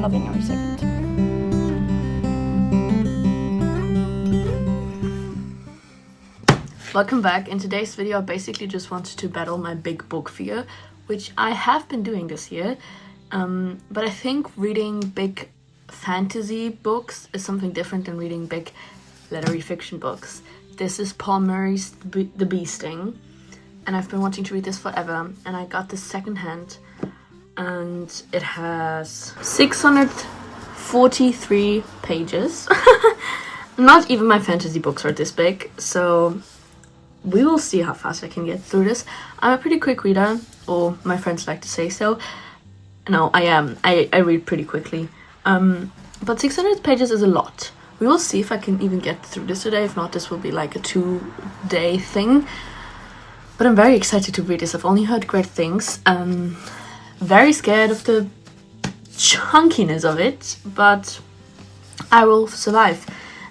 I'm loving every second. Welcome back. In today's video, I basically just wanted to battle my big book fear, which I have been doing this year. But I think reading big fantasy books is something different than reading big literary fiction books. This is Paul Murray's The Bee Sting, and I've been wanting to read this forever, and I got this secondhand, and it has 643 pages. Not even my fantasy books are this big, so we will see how fast I can get through this. I'm a pretty quick reader, or my friends like to say so. No, I am. I read pretty quickly. But 600 pages is a lot. We will see if I can even get through this today. If not, this will be like a 2-day thing. But I'm very excited to read this. I've only heard great things. Very scared of the chunkiness of it, but I will survive.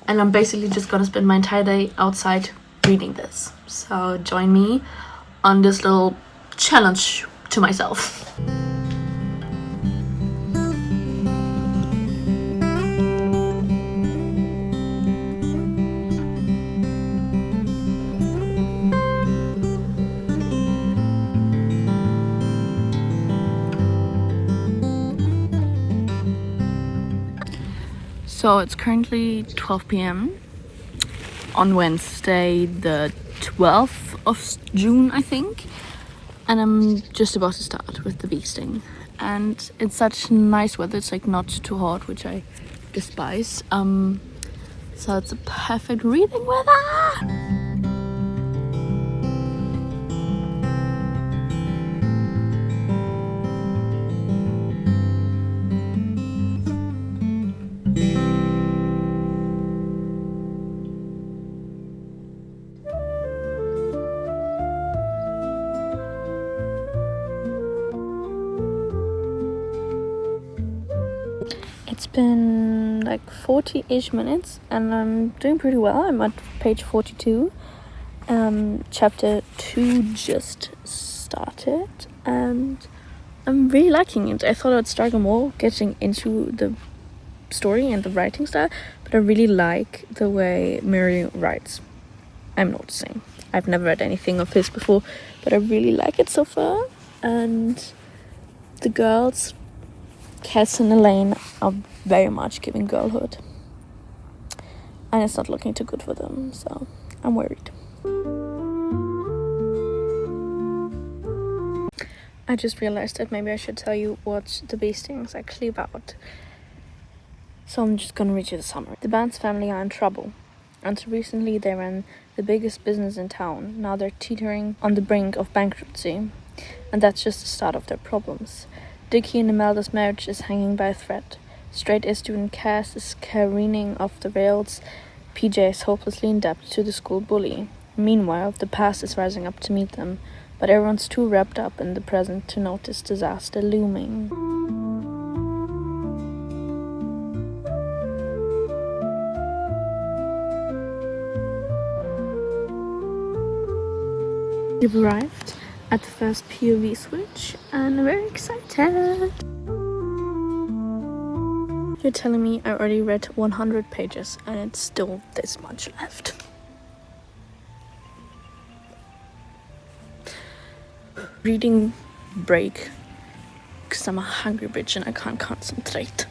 And I'm basically just gonna spend my entire day outside reading this. So join me on this little challenge to myself. So it's currently 12 p.m. on Wednesday the 12th of June, I think, and I'm just about to start with The Bee Sting. And it's such nice weather, it's like not too hot, which I despise, so it's a perfect reading weather. It's been like 40-ish minutes and I'm doing pretty well. I'm at page 42. Chapter 2 just started and I'm really liking it. I thought I'd struggle more getting into the story and the writing style, but I really like the way Murray writes. I'm noticing. I've never read anything of his before, but I really like it so far. And the girls, Cass and Elaine, are very much giving girlhood, and it's not looking too good for them, so I'm worried. I just realized that maybe I should tell you what The Bee Sting is actually about, so I'm just gonna read you the summary. The Barnes family are in trouble. Until recently they ran the biggest business in town. Now they're teetering on the brink of bankruptcy, and that's just the start of their problems. Dickie and Imelda's marriage is hanging by a thread. Straight-A student Cass is careening off the rails. PJ is hopelessly in debt to the school bully. Meanwhile, the past is rising up to meet them, but everyone's too wrapped up in the present to notice disaster looming. We've arrived at the first POV switch and I'm very excited. You're telling me I already read 100 pages and it's still this much left. Reading break because I'm a hungry bitch and I can't concentrate.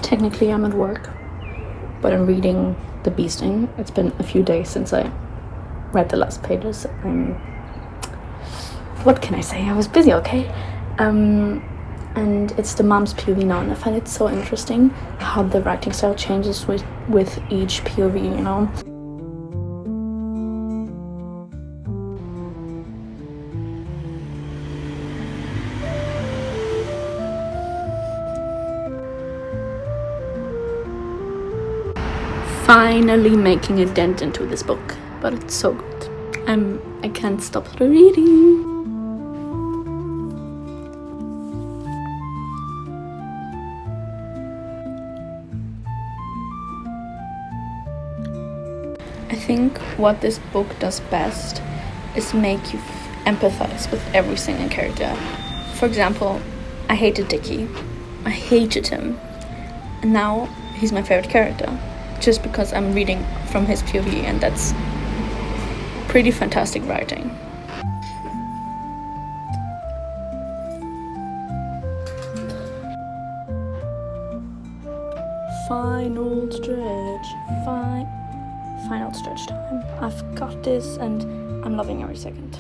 Technically I'm at work, but I'm reading The Bee Sting. It's been a few days since I read the last pages. What can I say? I was busy, okay? and it's the mom's POV now, and I find it so interesting how the writing style changes with each POV, you know. Finally making a dent into this book, but it's so good. I can't stop reading. I think what this book does best is make you empathize with every single character. For example, I hated Dickie. I hated him. And now he's my favorite character. Just because I'm reading from his POV, and that's pretty fantastic writing. Final stretch. Final stretch time. I've got this and I'm loving every second.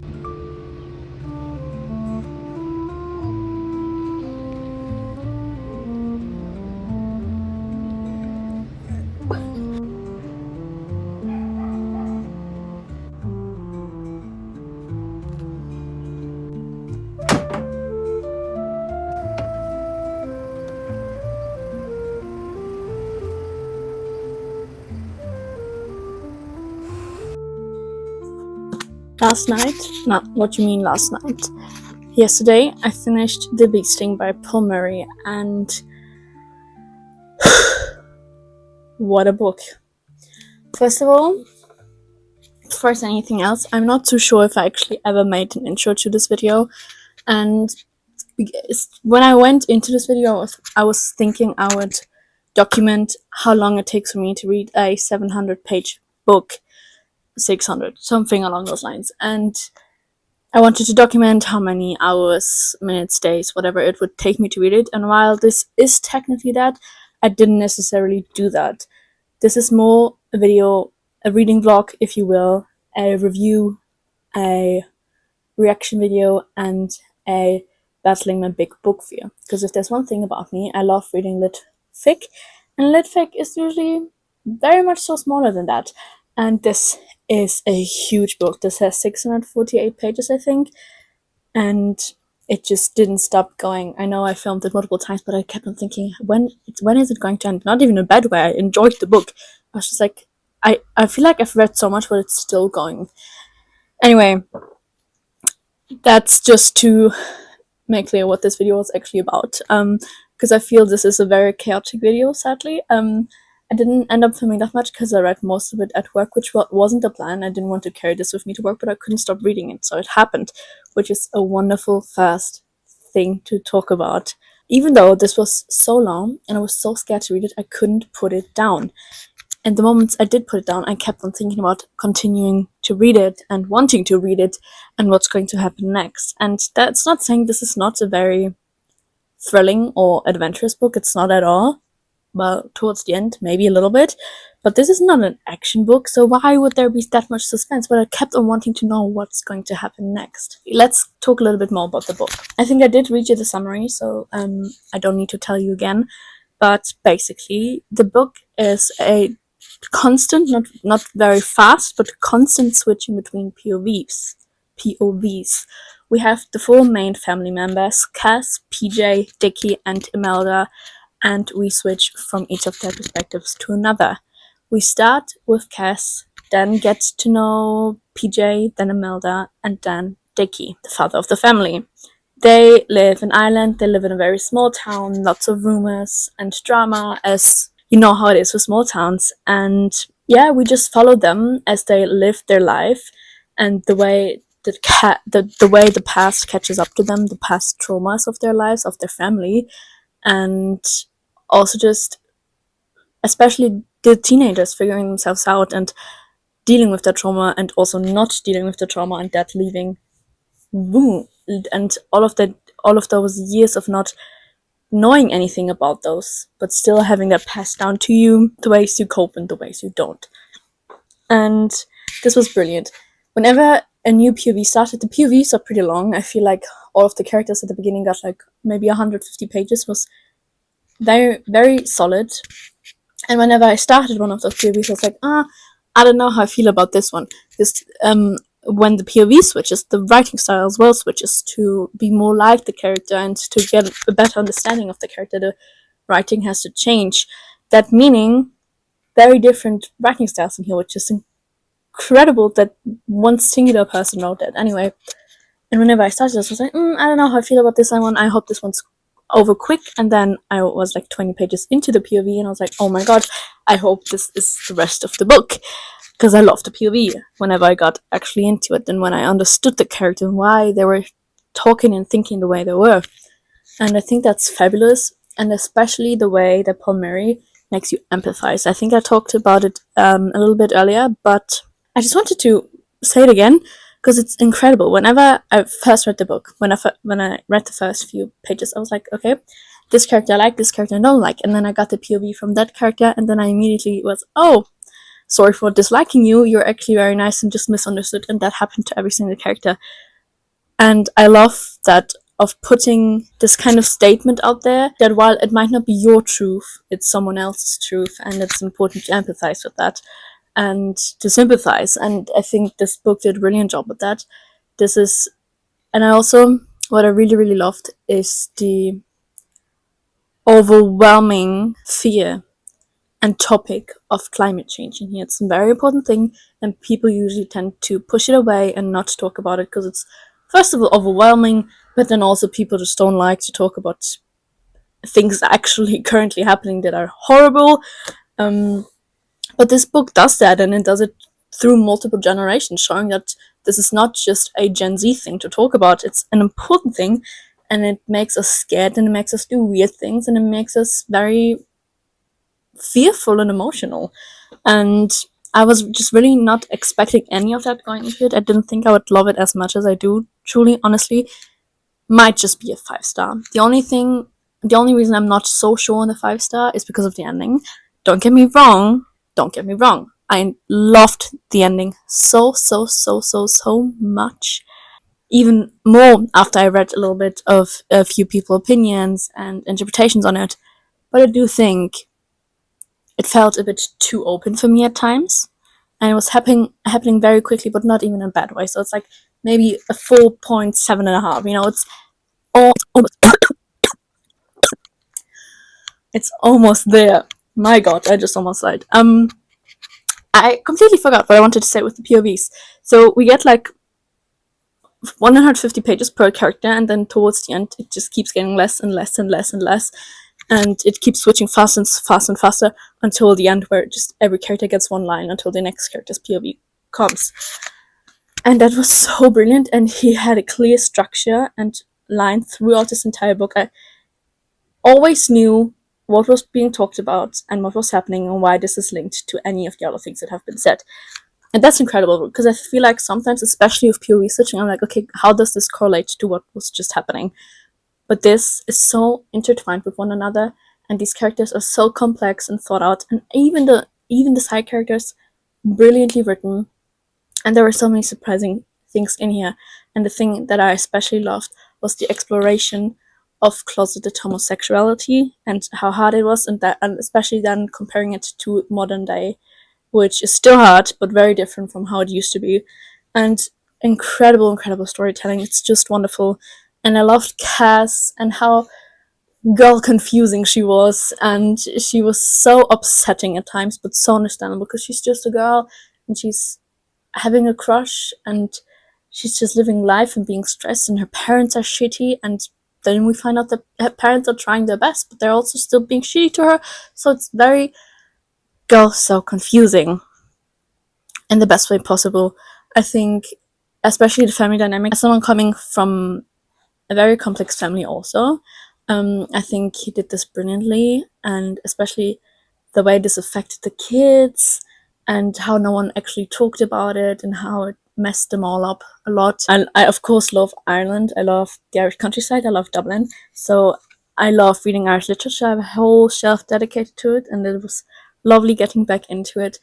Last night? No, what do you mean last night? Yesterday, I finished The Bee Sting by Paul Murray, and what a book. First of all, first anything else, I'm not too sure if I actually ever made an intro to this video, and when I went into this video, I was thinking I would document how long it takes for me to read a 700-page book. 600, something along those lines, and I wanted to document how many hours, minutes, days, whatever it would take me to read it. And while this is technically that, I didn't necessarily do that. This is more a video, a reading vlog, if you will, a review, a reaction video, and a battling my big book fear. Because if there's one thing about me, I love reading lit fic, and lit fic is usually very much so smaller than that. And this is a huge book. This has 648 pages, I think, and it just didn't stop going. I know I filmed it multiple times, but I kept on thinking, when is it going to end? Not even in a bad way. I enjoyed the book. I was just like, I feel like I've read so much, but it's still going. Anyway, that's just to make clear what this video was actually about. Because I feel this is a very chaotic video, sadly. I didn't end up filming that much because I read most of it at work, which wasn't the plan. I didn't want to carry this with me to work, but I couldn't stop reading it, so it happened, which is a wonderful, fast thing to talk about. Even though this was so long and I was so scared to read it, I couldn't put it down. And the moments I did put it down, I kept on thinking about continuing to read it and wanting to read it and what's going to happen next. And that's not saying this is not a very thrilling or adventurous book. It's not at all. Well, towards the end, maybe a little bit, but this is not an action book, so why would there be that much suspense? But I kept on wanting to know what's going to happen next. Let's talk a little bit more about the book. I think I did read you the summary, so I don't need to tell you again, but basically the book is a constant, not very fast, but constant switching between POVs. We have the four main family members, Cass, PJ, Dickie, and Imelda, and we switch from each of their perspectives to another. We start with Cass, then get to know PJ, then Imelda, and then Dickie, the father of the family. They live in Ireland, they live in a very small town, lots of rumors and drama, as you know how it is with small towns. And yeah, we just follow them as they live their life, and the way the past catches up to them, the past traumas of their lives, of their family, and also just especially the teenagers figuring themselves out and dealing with the trauma, and also not dealing with the trauma, and that leaving and all of those years of not knowing anything about those, but still having that passed down to you, the ways you cope and the ways you don't. And this was brilliant. Whenever a new POV started, the POVs are pretty long. I feel like all of the characters at the beginning got like maybe 150 pages was very, very solid. And whenever I started one of those POVs, I was like, I don't know how I feel about this one. Just when the POV switches, the writing style as well switches to be more like the character and to get a better understanding of the character. The writing has to change. That meaning very different writing styles in here, which is incredible that one singular person wrote that. Anyway, and whenever I started this, I was like, I don't know how I feel about this one. I hope this one's over quick. And then I was like 20 pages into the POV, and I was like, oh my god, I hope this is the rest of the book. Because I loved the POV whenever I got actually into it, and when I understood the character and why they were talking and thinking the way they were. And I think that's fabulous, and especially the way that Paul Murray makes you empathize. I think I talked about it a little bit earlier, but I just wanted to say it again because it's incredible. Whenever I first read the book, when I read the first few pages, I was like, okay, this character I like, this character I don't like, and then I got the POV from that character, and then I immediately was, oh, sorry for disliking you, you're actually very nice and just misunderstood, and that happened to every single character. And I love that of putting this kind of statement out there that while it might not be your truth, it's someone else's truth, and it's important to empathize with that and to sympathize. And I think this book did a brilliant job with that. This is, and I also, what I really, really loved is the overwhelming fear and topic of climate change in here. It's a very important thing, and people usually tend to push it away and not talk about it because it's, first of all, overwhelming, but then also people just don't like to talk about things actually currently happening that are horrible. But this book does that, and it does it through multiple generations, showing that this is not just a Gen Z thing to talk about, it's an important thing, and it makes us scared, and it makes us do weird things, and it makes us very fearful and emotional. And I was just really not expecting any of that going into it. I didn't think I would love it as much as I do, truly, honestly. Might just be a 5-star. The only reason I'm not so sure on the 5-star is because of the ending. Don't get me wrong. I loved the ending so much. Even more after I read a little bit of a few people's opinions and interpretations on it. But I do think it felt a bit too open for me at times. And it was happening very quickly, but not even in a bad way. So it's like maybe a 4.7.5. You know, it's almost it's almost there. My god, I just almost died. I completely forgot what I wanted to say with the POVs. So we get like 150 pages per character, and then towards the end, it just keeps getting less and less and less and less, and it keeps switching faster and faster until the end, where just every character gets one line until the next character's POV comes. And that was so brilliant, and he had a clear structure and line throughout this entire book. I always knew what was being talked about and what was happening and why this is linked to any of the other things that have been said. And that's incredible because I feel like sometimes, especially with POV switching, I'm like, okay, how does this correlate to what was just happening? But this is so intertwined with one another, and these characters are so complex and thought out, and even the side characters, brilliantly written. And there were so many surprising things in here. And the thing that I especially loved was the exploration of closeted homosexuality and how hard it was, and especially then comparing it to modern day, which is still hard but very different from how it used to be. And incredible storytelling. It's just wonderful. And I loved Cass and how girl confusing she was, and she was so upsetting at times, but so understandable because she's just a girl and she's having a crush and she's just living life and being stressed, and her parents are shitty, and then we find out that her parents are trying their best, but they're also still being shitty to her. So it's very girl, so confusing in the best way possible. I think, especially the family dynamic, as someone coming from a very complex family also, I think he did this brilliantly, and especially the way this affected the kids and how no one actually talked about it and how it messed them all up a lot. And I of course love Ireland. I love the Irish countryside. I love Dublin. So I love reading Irish literature. I have a whole shelf dedicated to it, and it was lovely getting back into it.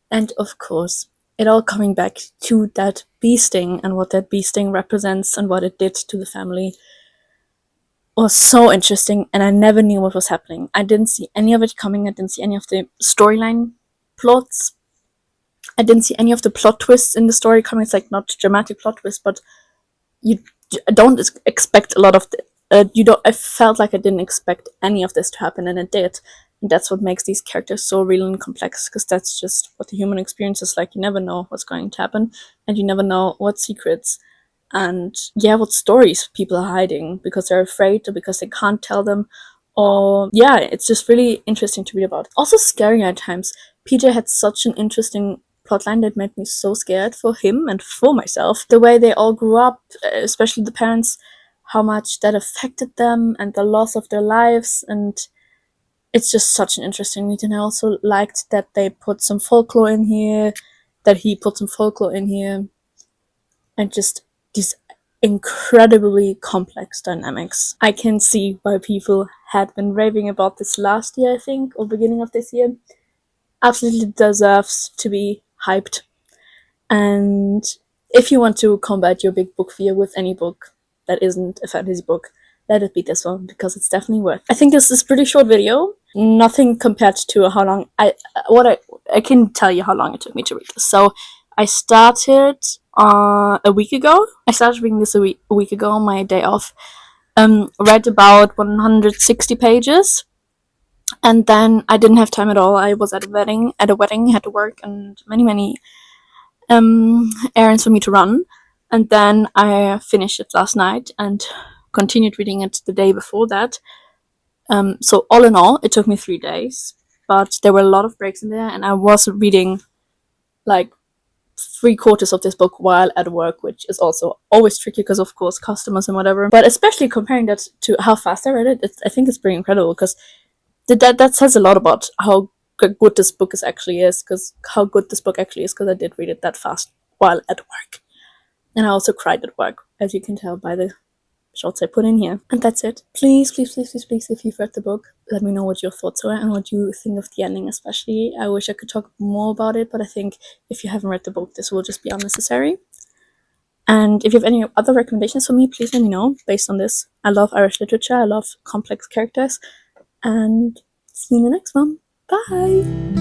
And of course, it all coming back to that bee sting and what that bee sting represents and what it did to the family was so interesting, and I never knew what was happening. I didn't see any of it coming. I didn't see any of the storyline plots. I didn't see any of the plot twists in the story coming. It's like not dramatic plot twists, but you don't expect a lot of the, you don't. I felt like I didn't expect any of this to happen, and it did. And that's what makes these characters so real and complex, because that's just what the human experience is like. You never know what's going to happen, and you never know what secrets and yeah, what stories people are hiding because they're afraid or because they can't tell them. Or yeah, it's just really interesting to read about. Also scary at times. PJ had such an interesting plotline that made me so scared for him and for myself. The way they all grew up, especially the parents, how much that affected them and the loss of their lives, and it's just such an interesting read. And I also liked that they put some folklore in here, that he put some folklore in here, and just these incredibly complex dynamics. I can see why people had been raving about this last year, I think, or beginning of this year. Absolutely deserves to be hyped. And if you want to combat your big book fear with any book that isn't a fantasy book, let it be this one, because it's definitely worth. I think this is a pretty short video. Nothing compared to how long I can tell you how long it took me to read this. So I started a week ago. I started reading this a week ago on my day off. Read about 160 pages, and then I didn't have time at all. I was at a wedding, had to work, and many errands for me to run. And then I finished it last night and continued reading it the day before that. So all in all, it took me 3 days, but there were a lot of breaks in there, and I was reading like 3/4 of this book while at work, which is also always tricky because, of course, customers and whatever. But especially comparing that to how fast I read it, I think it's pretty incredible, because that says a lot about how good this book actually is. Because I did read it that fast while at work, and I also cried at work, as you can tell by the shots I put in here. And that's it. Please, please, please, please, please, if you've read the book, let me know what your thoughts were and what you think of the ending, especially. I wish I could talk more about it, but I think if you haven't read the book, this will just be unnecessary. And if you have any other recommendations for me, please let me know based on this. I love Irish literature, I love complex characters, and see you in the next one. Bye!